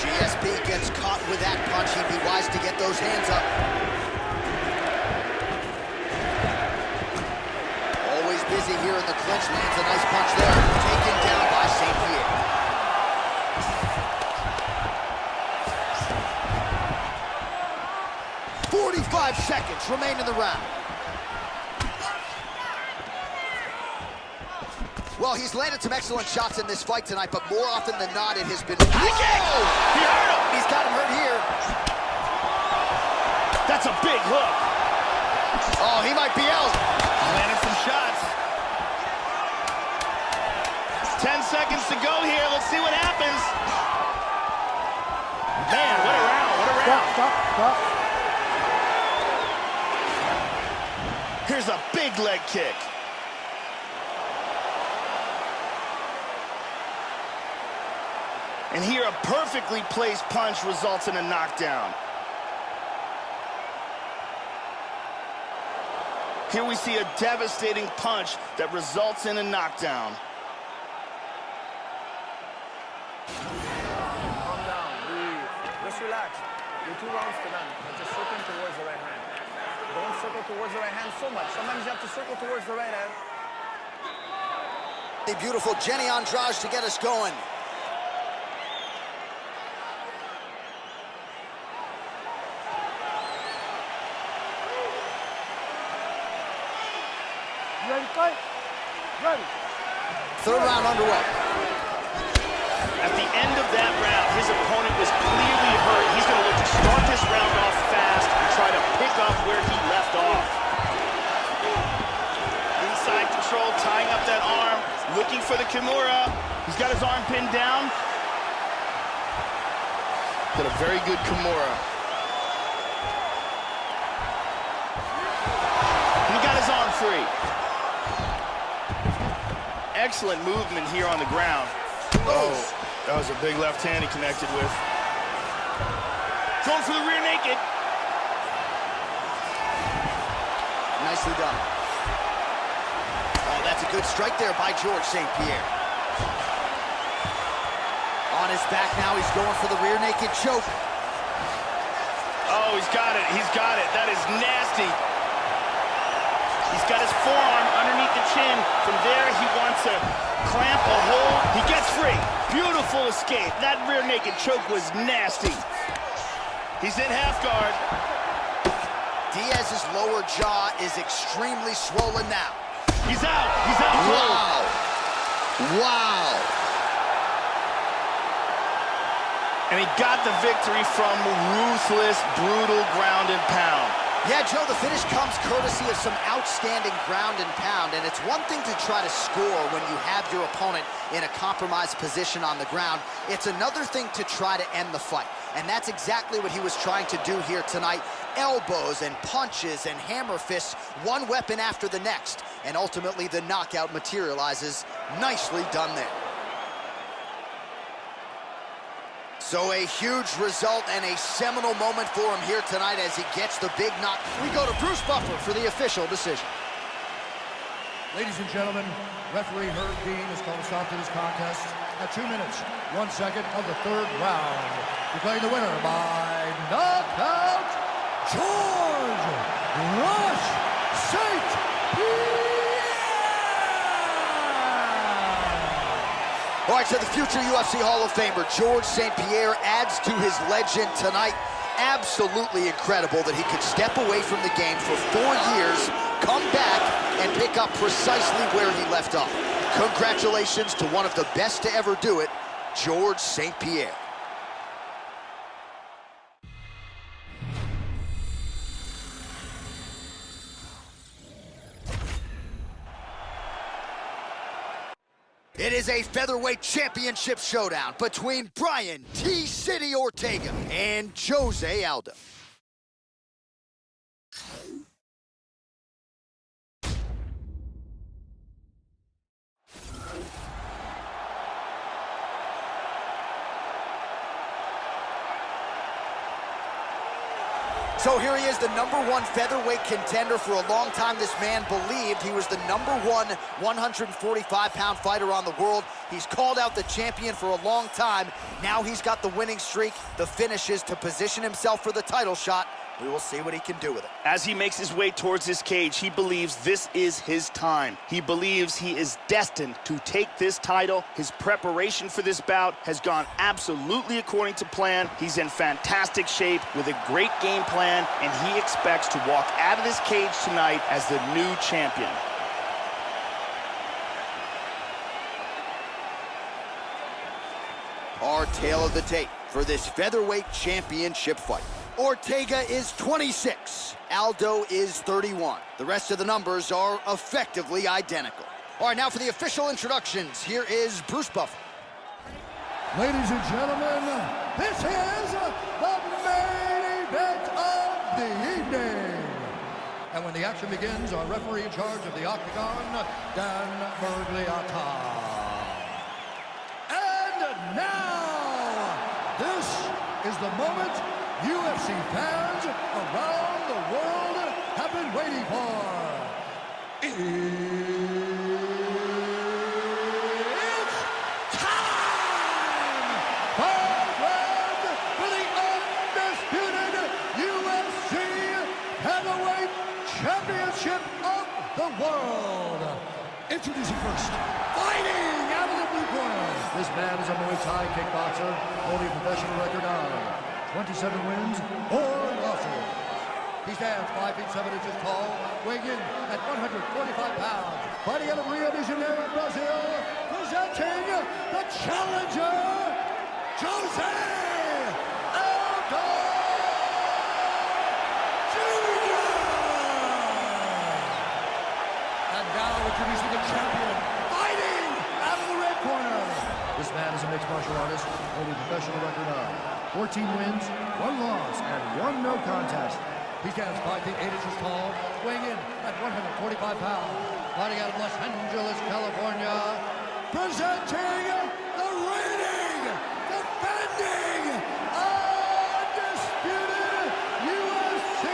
GSP gets caught with that punch. He'd be wise to get those hands up. Always busy here in the clinch. Lands a nice punch there. Taken down by St. Pierre. .45 seconds remain in the round. Well, he's landed some excellent shots in this fight tonight, but more often than not, it has been... High kick! He hurt him! He's got him hurt here. That's a big hook. Oh, he might be out. Landed some shots. 10 seconds to go here. Let's see what happens. Man, what a round, what a round. Stop. Here's a big leg kick. And here, a perfectly placed punch results in a knockdown. Here we see a devastating punch that results in a knockdown. Calm down, breathe. Just relax. You're 2 rounds to none. You're just circling towards the right hand. Don't circle towards the right hand so much. Sometimes you have to circle towards the right hand. The beautiful Jenny Andrade to get us going. You ready to fight? Ready. Third round underway. At the end of that round, Kimura. He's got his arm pinned down. Got a very good Kimura. He got his arm free. Excellent movement here on the ground. Oh, that was a big left hand he connected with. Going for the rear naked. Nicely done. Oh, that's a good strike there by George St. Pierre. On his back now, he's going for the rear naked choke. Oh, he's got it. He's got it. That is nasty. He's got his forearm underneath the chin. From there, he wants to clamp a hold. He gets free. Beautiful escape. That rear naked choke was nasty. He's in half guard. Diaz's lower jaw is extremely swollen now. He's out. He's out. Wow. Wow. And he got the victory from ruthless, brutal ground and pound. Yeah, Joe, the finish comes courtesy of some outstanding ground and pound, and it's one thing to try to score when you have your opponent in a compromised position on the ground. It's another thing to try to end the fight, and that's exactly what he was trying to do here tonight. Elbows and punches and hammer fists, one weapon after the next, and ultimately the knockout materializes. Nicely done there. So a huge result and a seminal moment for him here tonight as he gets the big knock. We go to Bruce Buffer for the official decision. Ladies and gentlemen, referee Herb Dean has called a stop to this contest at 2 minutes, 1 second of the third round. Declaring the winner by knockout, George Rush St. Pierre! All right, so the future UFC Hall of Famer, George St. Pierre, adds to his legend tonight. Absolutely incredible that he could step away from the game for 4 years, come back, and pick up precisely where he left off. Congratulations to one of the best to ever do it, George St. Pierre. It is a featherweight championship showdown between Brian T-City Ortega and Jose Aldo. So here he is, the #1 featherweight contender. For a long time, this man believed he was the #1 145-pound fighter on the world. He's called out the champion for a long time. Now he's got the winning streak, the finishes to position himself for the title shot. We will see what he can do with it. As he makes his way towards his cage, he believes this is his time. He believes he is destined to take this title. His preparation for this bout has gone absolutely according to plan. He's in fantastic shape with a great game plan, and he expects to walk out of this cage tonight as the new champion. Our tale of the tape for this featherweight championship fight. Ortega is 26. Aldo is 31. The rest of the numbers are effectively identical. All right, now for the official introductions, here is Bruce Buffer. Ladies and gentlemen, this is the main event of the evening. And when the action begins, our referee in charge of the Octagon, Dan Bergliata. And now, this is the moment UFC fans around the world have been waiting for. It's time! Fight for the undisputed UFC Heavyweight Championship of the world. Introducing first, fighting out of the blue corner. This man is a Muay Thai kickboxer, holding a professional record of 27 wins, 4 losses. He stands 5 feet 7 inches tall, weighing in at 145 pounds. Fighting out of Rio de Janeiro, Brazil, presenting the challenger, Jose Aldo Jr. And now introducing the champion, fighting out of the ring. with a professional record of 14 wins, 1 loss, and 1 no contest. He stands 5 feet 8 inches tall, weighing in at 145 pounds. Fighting out of Los Angeles, California, presenting the reigning, defending, undisputed UFC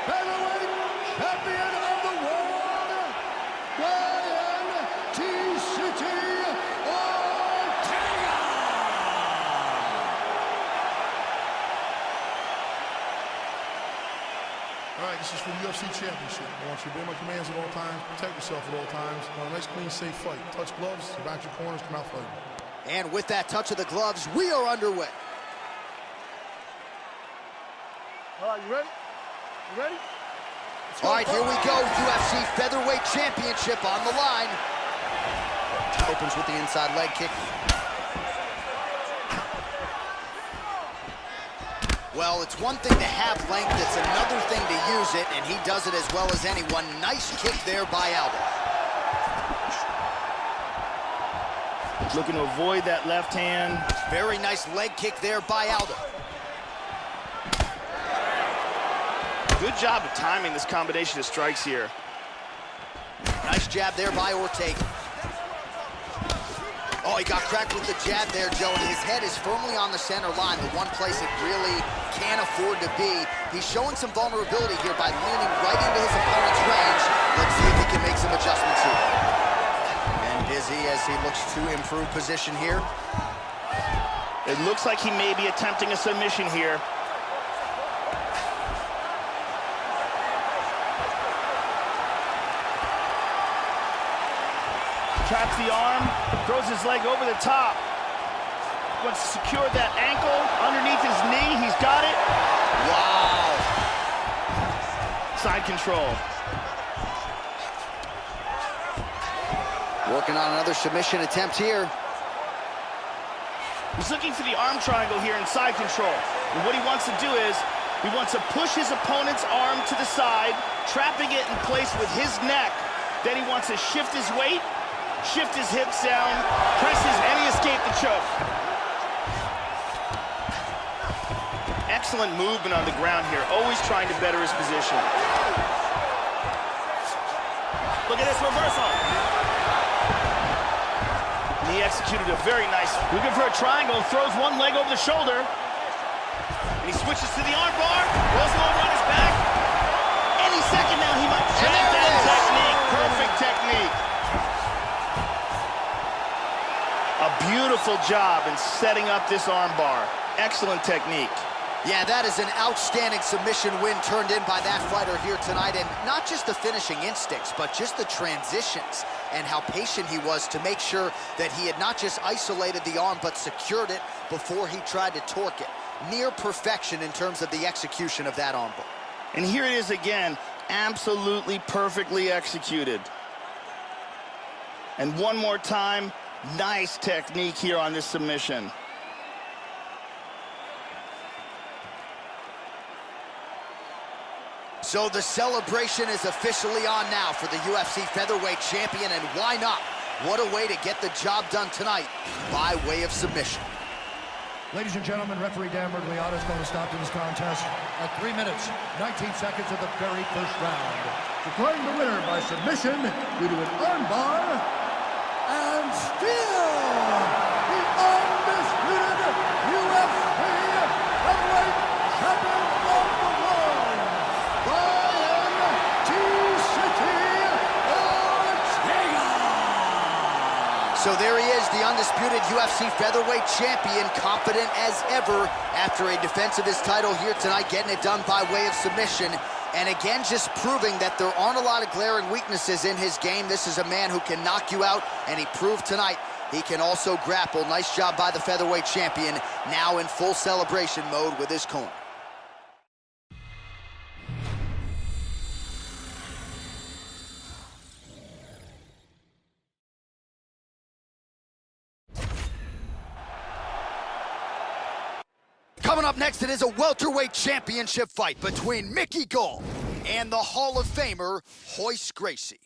featherweight champion of the world, Brian T-City Ortega! All right, this is for the UFC Championship. I want you to obey my commands at all times, protect yourself at all times. I want a nice, clean, safe fight. Touch gloves, back your corners, come out fighting. And with that touch of the gloves, we are underway. All right, you ready? You ready? All right, here we go. UFC Featherweight Championship on the line. Opens with the inside leg kick. Well, it's one thing to have length, it's another thing to use it, and he does it as well as anyone. Nice kick there by Aldo. Looking to avoid that left hand. Very nice leg kick there by Aldo. Good job of timing this combination of strikes here. Nice jab there by Ortega. Oh, he got cracked with the jab there, Joe, and his head is firmly on the center line, the one place it really can't afford to be. He's showing some vulnerability here by leaning right into his opponent's range. Let's see if he can make some adjustments here. And dizzy as he looks to improve position here. It looks like he may be attempting a submission here. Traps the arm, throws his leg over the top. Wants to secure that ankle underneath his knee. He's got it. Wow. Side control. Working on another submission attempt here. He's looking for the arm triangle here in side control. And what he wants to do is, he wants to push his opponent's arm to the side, trapping it in place with his neck. Then he wants to shift his weight, shift his hips down, presses, and he escaped the choke. Excellent movement on the ground here, always trying to better his position. Look at this reversal. And he executed a very nice, looking for a triangle, throws one leg over the shoulder. And he switches to the arm bar, rolls him over on his back. Any second now, he might drop that technique. Perfect technique. A beautiful job in setting up this arm bar. Excellent technique. Yeah, that is an outstanding submission win turned in by that fighter here tonight. And not just the finishing instincts, but just the transitions and how patient he was to make sure that he had not just isolated the arm, but secured it before he tried to torque it. Near perfection in terms of the execution of that armbar. And here it is again, absolutely perfectly executed. And one more time, nice technique here on this submission. So the celebration is officially on now for the UFC Featherweight Champion, and why not? What a way to get the job done tonight by way of submission. Ladies and gentlemen, referee Dan Mergliata is going to stop this contest at 3 minutes, 19 seconds of the very first round. Declaring the winner by submission due to an armbar, and still the undisputed UFC Featherweight Champion of the world, Brian T-City Ortega! So there he is, the undisputed UFC Featherweight Champion, confident as ever after a defense of his title here tonight, getting it done by way of submission. And again, just proving that there aren't a lot of glaring weaknesses in his game. This is a man who can knock you out, and he proved tonight he can also grapple. Nice job by the Featherweight Champion, now in full celebration mode with his corner. Coming up next, it is a welterweight championship fight between Mickey Gall and the Hall of Famer, Royce Gracie.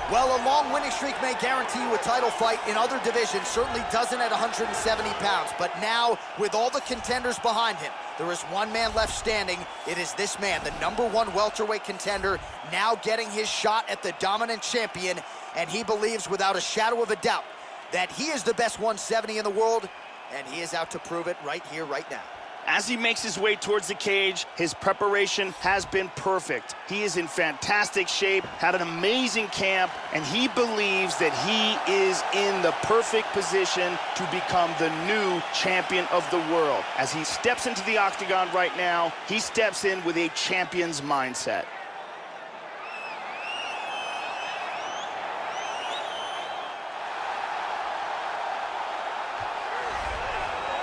Well, a long winning streak may guarantee you a title fight in other divisions, certainly doesn't at 170 pounds. But now, with all the contenders behind him, there is one man left standing. It is this man, the #1 welterweight contender, now getting his shot at the dominant champion, and he believes without a shadow of a doubt that he is the best 170 in the world, and he is out to prove it right here, right now. As he makes his way towards the cage, his preparation has been perfect. He is in fantastic shape, had an amazing camp, and he believes that he is in the perfect position to become the new champion of the world. As he steps into the octagon right now, he steps in with a champion's mindset.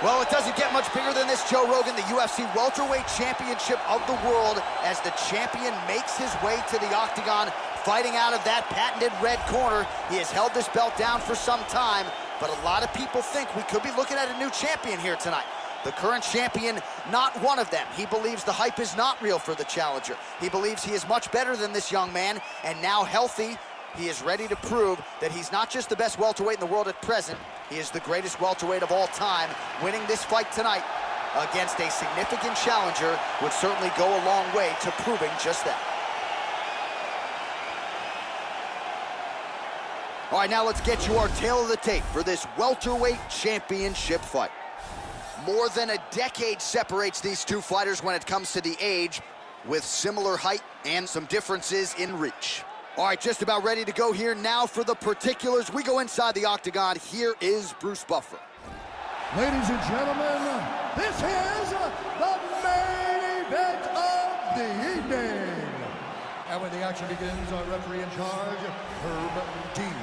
Well, it doesn't get much bigger than this, Joe Rogan, the UFC Welterweight Championship of the world, as the champion makes his way to the octagon, fighting out of that patented red corner. He has held this belt down for some time, but a lot of people think we could be looking at a new champion here tonight. The current champion, not one of them. He believes the hype is not real for the challenger. He believes he is much better than this young man, and now healthy, he is ready to prove that he's not just the best welterweight in the world at present, he is the greatest welterweight of all time. Winning this fight tonight against a significant challenger would certainly go a long way to proving just that. All right, now let's get you our tale of the tape for this welterweight championship fight. More than a decade separates these two fighters when it comes to the age, with similar height and some differences in reach. All right, just about ready to go here now for the particulars. We go inside the octagon. Here is Bruce Buffer. Ladies and gentlemen, this is the main event of the evening. And when the action begins, our referee in charge, Herb Dean.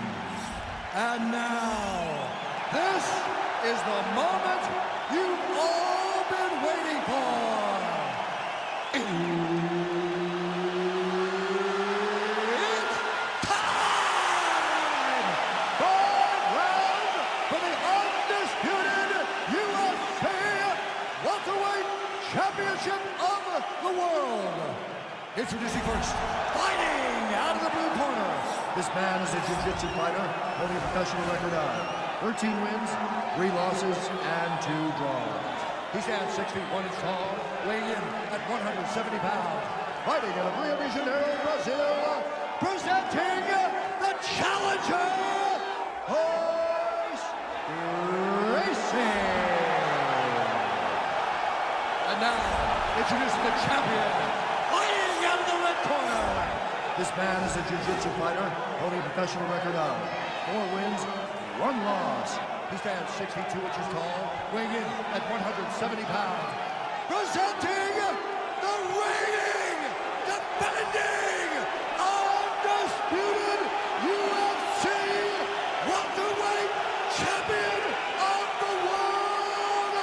And now, this is the moment you've all been waiting for. Championship of the world. Introducing first, fighting out of the blue corner. This man is a jiu-jitsu fighter holding a professional record of 13 wins, 3 losses, and 2 draws. He stands 6 feet 1 inch tall, weighing in at 170 pounds. Fighting out of Rio de Janeiro, Brazil, presenting the challenger, Royce Gracie. And now, introducing the champion, fighting out of the red corner. This man is a jiu-jitsu fighter holding a professional record of 4 wins, 1 loss. He stands 6 feet 2 inches tall, weighing in at 170 pounds. Presenting the reigning, defending, undisputed UFC welterweight champion of the world,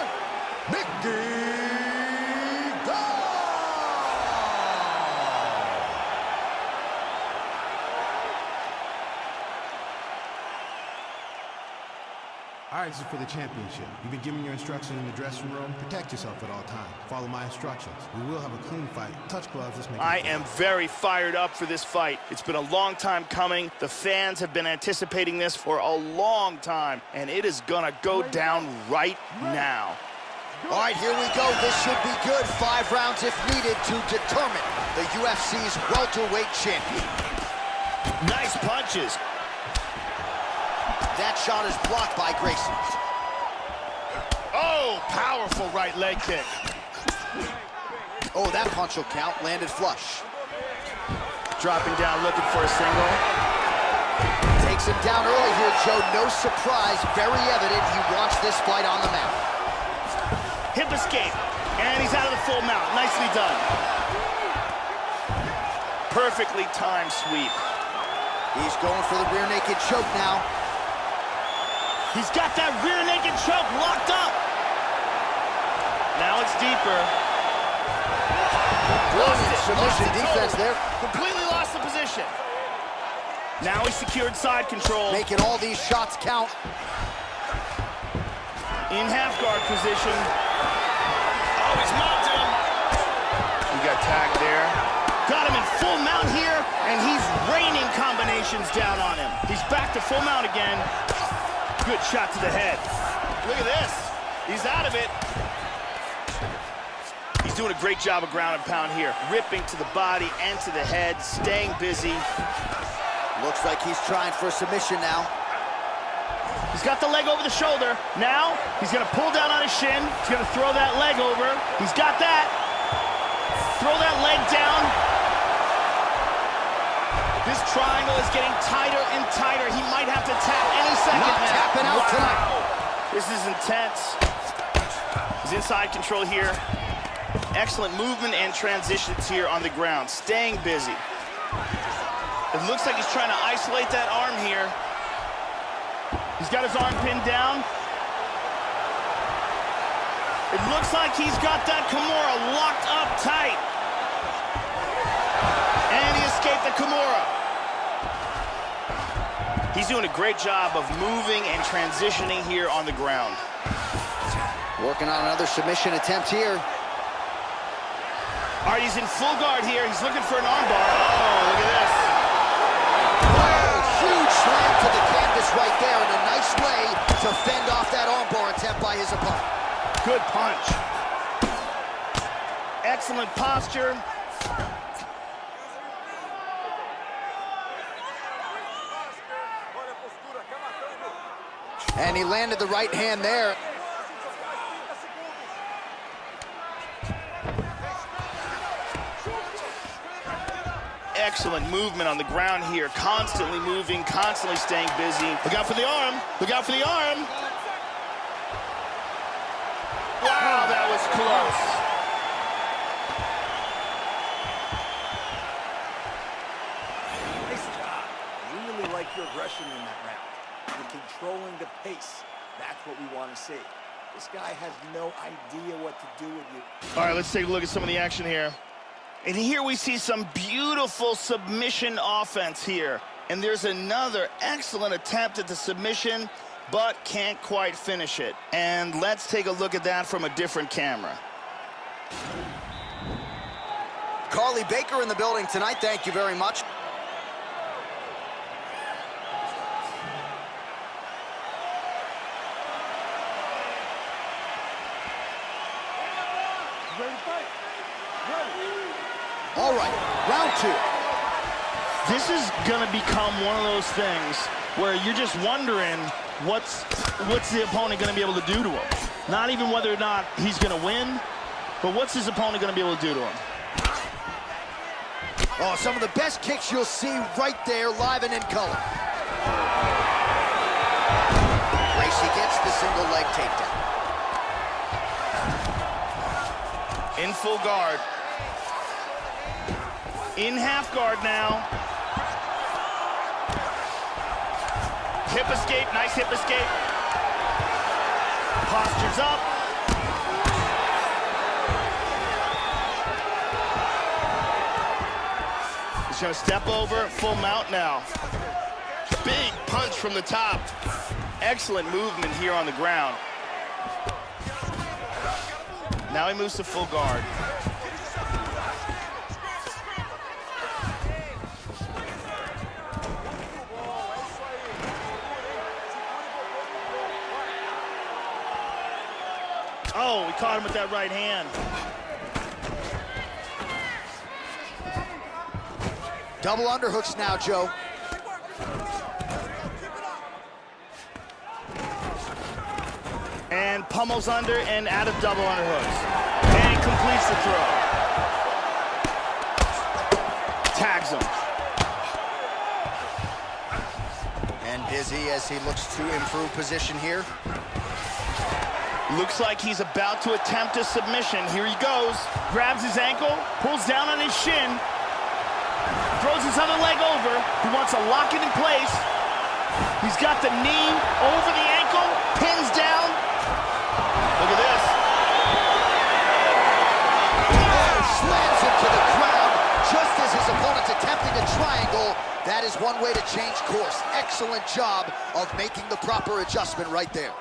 Mickey. All right, this is for the championship. You've been giving your instructions in the dressing room. Protect yourself at all times. Follow my instructions. We will have a clean fight. Touch gloves. Let's make it I fair. am very fired up for this fight. It's been a long time coming. The fans have been anticipating this for a long time, and it is gonna go down right now. All right, here we go. This should be good. 5 rounds if needed to determine the UFC's welterweight champion. Nice punches. That shot is blocked by Gracie. Oh, powerful right leg kick. Oh, that punch will count. Landed flush. Dropping down, looking for a single. Takes him down early here, Joe. No surprise. Very evident he wants this fight on the mount. Hip escape. And he's out of the full mount. Nicely done. Perfectly timed sweep. He's going for the rear naked choke now. He's got that rear naked choke locked up. Now it's deeper. Brilliant submission defense there. Completely lost the position. Now he secured side control. Making all these shots count. In half guard position. Oh, he's mounted him. He got tagged there. Got him in full mount here, and he's raining combinations down on him. back to full mount again. Good shot to the head. Look at this. He's out of it. He's doing a great job of ground and pound here. Ripping to the body and to the head, staying busy. Looks like he's trying for a submission now. He's got the leg over the shoulder. Now, he's gonna pull down on his shin. He's gonna throw that leg over. He's got that. Throw that leg down. This triangle is getting tighter and tighter. He might have to tap any second Not now. tapping out tonight. This is intense. He's inside control here. Excellent movement and transitions here on the ground. Staying busy. It looks like he's trying to isolate that arm here. He's got his arm pinned down. It looks like he's got that Kimura locked up tight. And he escaped the Kimura. He's doing a great job of moving and transitioning here on the ground. Working on another submission attempt here. All right, he's in full guard here. He's looking for an armbar. Oh, look at this. Huge slam to the canvas right there, and a nice way to fend off that armbar attempt by his opponent. Good punch. Excellent posture. And he landed the right hand there. Excellent movement on the ground here. Constantly moving, constantly staying busy. Look out for the arm. Look out for the arm. Wow, that was close. Nice job. Really like your aggression in that round. You're controlling the pace. That's what we want to see. This guy has no idea what to do with you. All right, let's take a look at some of the action here. And here we see some beautiful submission offense here. And there's another excellent attempt at the submission, but can't quite finish it. And let's take a look at that from a different camera. Carly Baker in the building tonight. Thank you very much. All right, round two. This is going to become one of those things where you're just wondering what's the opponent going to be able to do to him. Not even whether or not he's going to win, but what's his opponent going to be able to do to him. Oh, some of the best kicks you'll see right there, live and in color. Gracie gets the single leg takedown. In full guard. In half guard now. Hip escape, nice hip escape. Postures up. He's gonna step over, full mount now. Big punch from the top. Excellent movement here on the ground. Now he moves to full guard. Oh, we caught him with that right hand. Double underhooks now, Joe. And pummels under and out of double underhooks. And he completes the throw. Tags him. And busy as he looks to improve position here. Looks like he's about to attempt a submission. Here he goes. Grabs his ankle, pulls down on his shin, throws his other leg over. He wants to lock it in place. He's got the knee over the ankle, pins down. Look at this. Slams him to the ground just as his opponent's attempting a triangle. That is one way to change course. Excellent job of making the proper adjustment right there.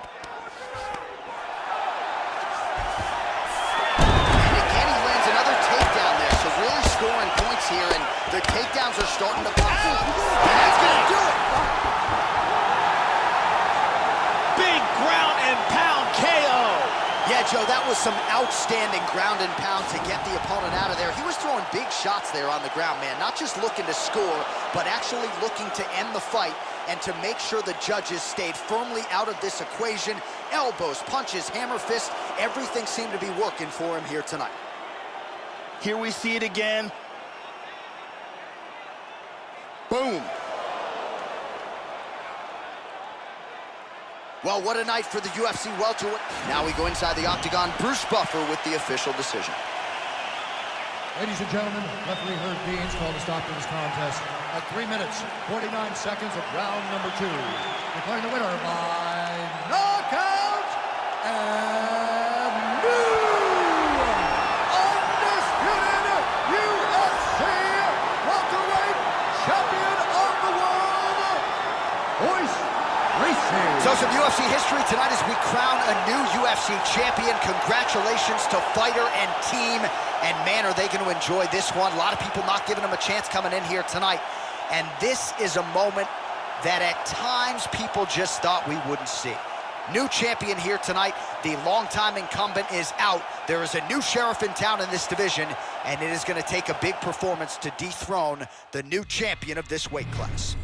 And again, he lands another takedown there, so really scoring points here, and the takedowns are starting to pop. And that's gonna do it. Joe, that was some outstanding ground and pound to get the opponent out of there. He was throwing big shots there on the ground, man. Not just looking to score, but actually looking to end the fight and to make sure the judges stayed firmly out of this equation. Elbows, punches, hammer fists, everything seemed to be working for him here tonight. Here we see it again. Boom. Well, what a night for the UFC welterweight. Now we go inside the octagon. Bruce Buffer with the official decision. Ladies and gentlemen, referee Herb Dean's called to stop this contest at 3 minutes, 49 seconds of round number 2. Declaring the winner by knockout and new undisputed UFC welterweight champion of the world, Royce. So some UFC history tonight as we crown a new UFC champion. Congratulations to fighter and team. And man, are they going to enjoy this one. A lot of people not giving them a chance coming in here tonight. And this is a moment that at times people just thought we wouldn't see. New champion here tonight. The longtime incumbent is out. There is a new sheriff in town in this division, and it is going to take a big performance to dethrone the new champion of this weight class.